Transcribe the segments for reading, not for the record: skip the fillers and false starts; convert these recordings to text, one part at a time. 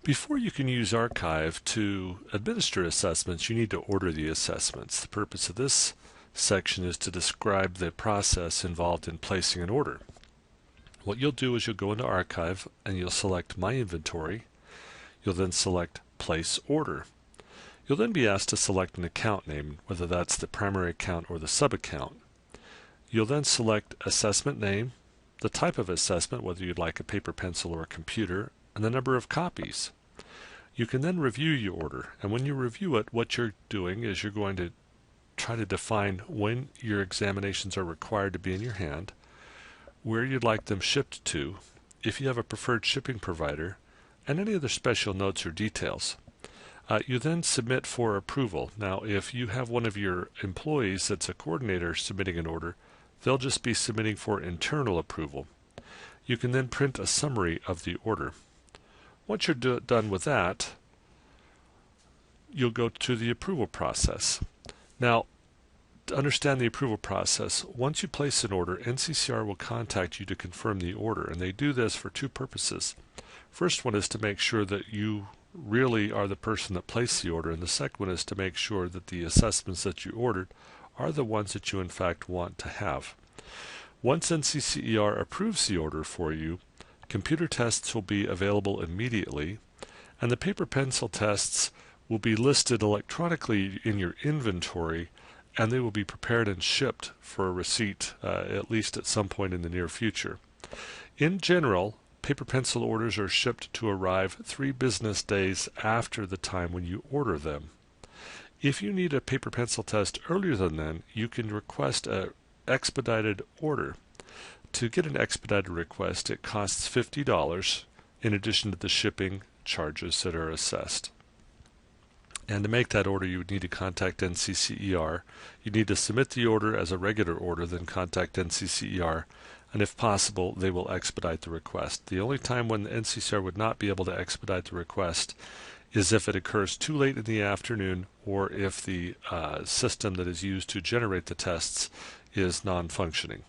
Before you can use Arkiv to administer assessments, you need to order the assessments. The purpose of this section is to describe the process involved in placing an order. What you'll do is you'll go into Arkiv and you'll select My Inventory. You'll then select Place Order. You'll then be asked to select an account name, whether that's the primary account or the sub-account. You'll then select Assessment Name, the type of assessment, whether you'd like a paper, pencil, or a computer, and the number of copies. You can then review your order, and when you review it, what you're doing is you're going to try to define when your examinations are required to be in your hand, where you'd like them shipped to, if you have a preferred shipping provider, and any other special notes or details. You then submit for approval. Now, if you have one of your employees that's a coordinator submitting an order, they'll just be submitting for internal approval. You can then print a summary of the order. Once you're done with that, you'll go to the approval process. Now, to understand the approval process, once you place an order, NCCR will contact you to confirm the order, and they do this for two purposes. First one is to make sure that you really are the person that placed the order, and the second one is to make sure that the assessments that you ordered are the ones that you in fact want to have. Once NCCER approves the order for you, computer tests will be available immediately, and the paper pencil tests will be listed electronically in your inventory, and they will be prepared and shipped for a receipt at least at some point in the near future. In general, paper pencil orders are shipped to arrive 3 business days after the time when you order them. If you need a paper pencil test earlier than then, you can request an expedited order. To get an expedited request, it costs $50 in addition to the shipping charges that are assessed. And to make that order, you would need to contact NCCER. You need to submit the order as a regular order, then contact NCCER, and if possible, they will expedite the request. The only time when the NCCER would not be able to expedite the request is if it occurs too late in the afternoon, or if the system that is used to generate the tests is non-functioning.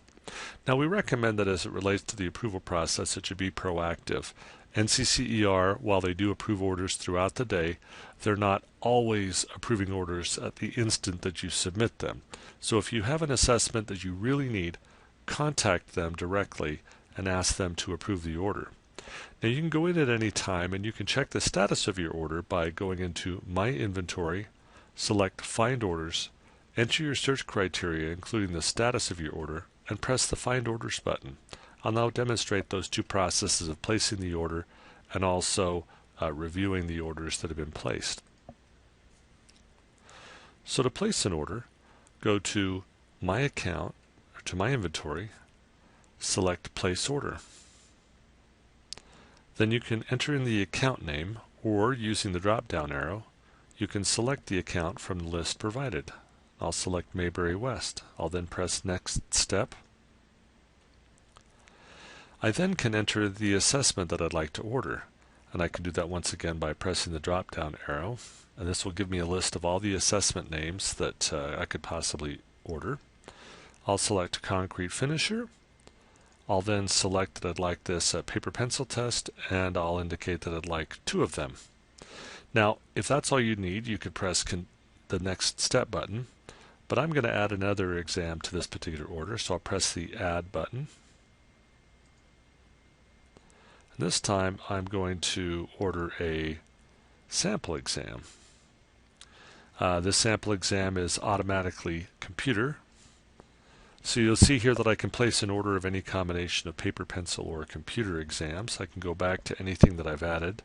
Now, we recommend that as it relates to the approval process, it should be proactive. NCCER, while they do approve orders throughout the day, they're not always approving orders at the instant that you submit them. So if you have an assessment that you really need, contact them directly and ask them to approve the order. Now, you can go in at any time and you can check the status of your order by going into My Inventory, select Find Orders, enter your search criteria including the status of your order, and press the Find Orders button. I'll now demonstrate those two processes of placing the order and also reviewing the orders that have been placed. So to place an order, go to My Account, or to My Inventory, select Place Order. Then you can enter in the account name, or using the drop-down arrow, you can select the account from the list provided. I'll select Mayberry West. I'll then press Next Step. I then can enter the assessment that I'd like to order, and I can do that once again by pressing the drop-down arrow, and this will give me a list of all the assessment names that I could possibly order. I'll select Concrete Finisher. I'll then select that I'd like this paper pencil test, and I'll indicate that I'd like 2 of them. Now, if that's all you need, you could press the Next Step button, but I'm going to add another exam to this particular order, so I'll press the Add button. And this time I'm going to order a sample exam. This sample exam is automatically computer. So you'll see here that I can place an order of any combination of paper, pencil, or computer exams. I can go back to anything that I've added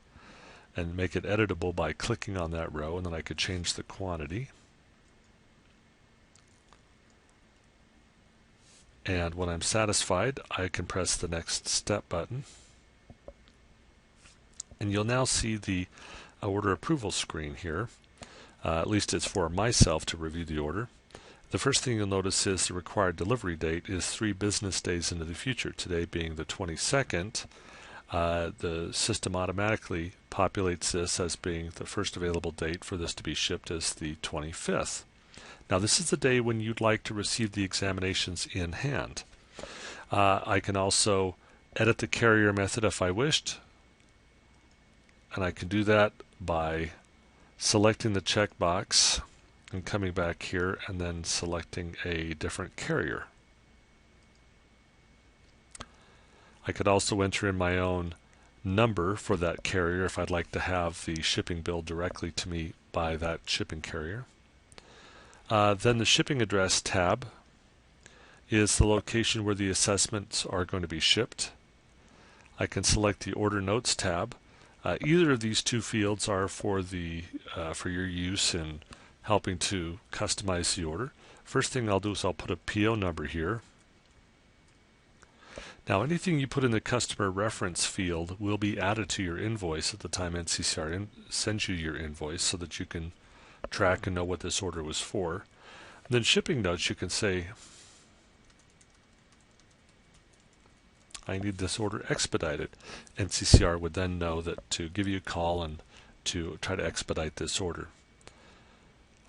and make it editable by clicking on that row, and then I could change the quantity. And when I'm satisfied, I can press the Next Step button. And you'll now see the order approval screen here. At least it's for myself to review the order. The first thing you'll notice is the required delivery date is 3 business days into the future. Today being the 22nd, the system automatically populates this as being the first available date for this to be shipped as the 25th. Now, this is the day when you'd like to receive the examinations in hand. I can also edit the carrier method if I wished. And I can do that by selecting the checkbox and coming back here and then selecting a different carrier. I could also enter in my own number for that carrier if I'd like to have the shipping billed directly to me by that shipping carrier. Then the shipping address tab is the location where the assessments are going to be shipped. I can select the order notes tab. Either of these two fields are for your use in helping to customize the order. First thing I'll do is I'll put a PO number here. Now anything you put in the customer reference field will be added to your invoice at the time NCCR sends you your invoice so that you can track and know what this order was for. And then shipping notes, you can say, I need this order expedited. NCCR would then know that to give you a call and to try to expedite this order.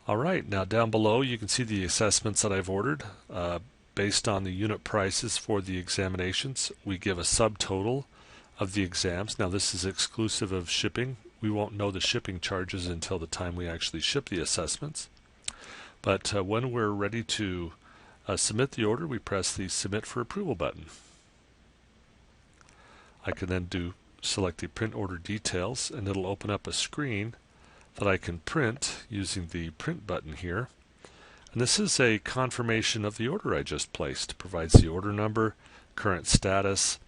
Alright, now down below you can see the assessments that I've ordered. Based on the unit prices for the examinations, we give a subtotal of the exams. Now this is exclusive of shipping. We won't know the shipping charges until the time we actually ship the assessments. But when we're ready to submit the order, we press the Submit for Approval button. I can then select the Print Order Details, and it'll open up a screen that I can print using the Print button here. And this is a confirmation of the order I just placed. It provides the order number, current status,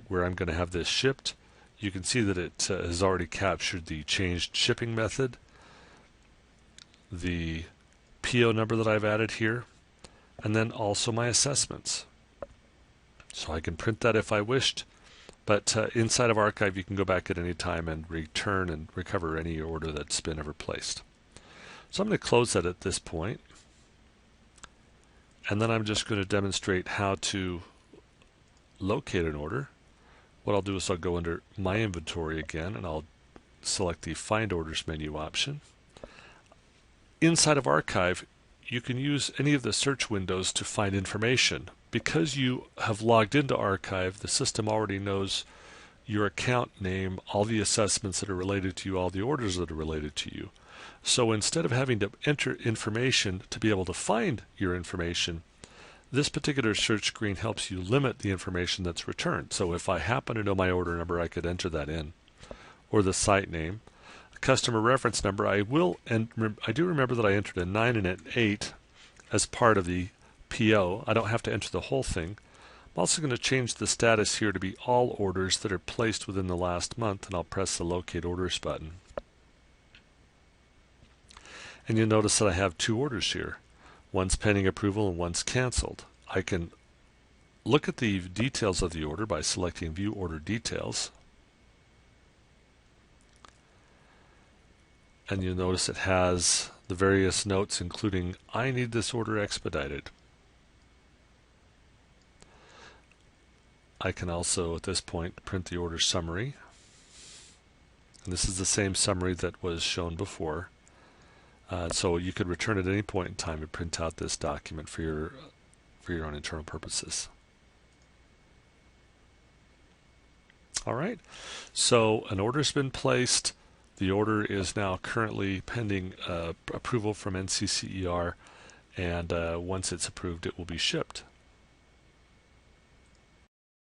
where I'm going to have this shipped. You can see that it has already captured the changed shipping method, the PO number that I've added here, and then also my assessments. So I can print that if I wished, but inside of Arkiv you can go back at any time and return and recover any order that's been ever placed. So I'm going to close that at this point. And then I'm just going to demonstrate how to locate an order. What I'll do is I'll go under My Inventory again, and I'll select the Find Orders menu option. Inside of Arkiv, you can use any of the search windows to find information. Because you have logged into Arkiv, the system already knows your account name, all the assessments that are related to you, all the orders that are related to you. So instead of having to enter information to be able to find your information, this particular search screen helps you limit the information that's returned. So if I happen to know my order number, I could enter that in, or the site name. The customer reference number, I do remember that I entered a 9 and an 8 as part of the PO. I don't have to enter the whole thing. I'm also going to change the status here to be all orders that are placed within the last month, and I'll press the Locate Orders button. And you'll notice that I have two orders here. One's pending approval and one's canceled. I can look at the details of the order by selecting View Order Details. And you'll notice it has the various notes, including I need this order expedited. I can also, at this point, print the order summary. And this is the same summary that was shown before. So you could return at any point in time and print out this document for your own internal purposes. All right, so an order's been placed. The order is now currently pending approval from NCCER, and once it's approved, it will be shipped.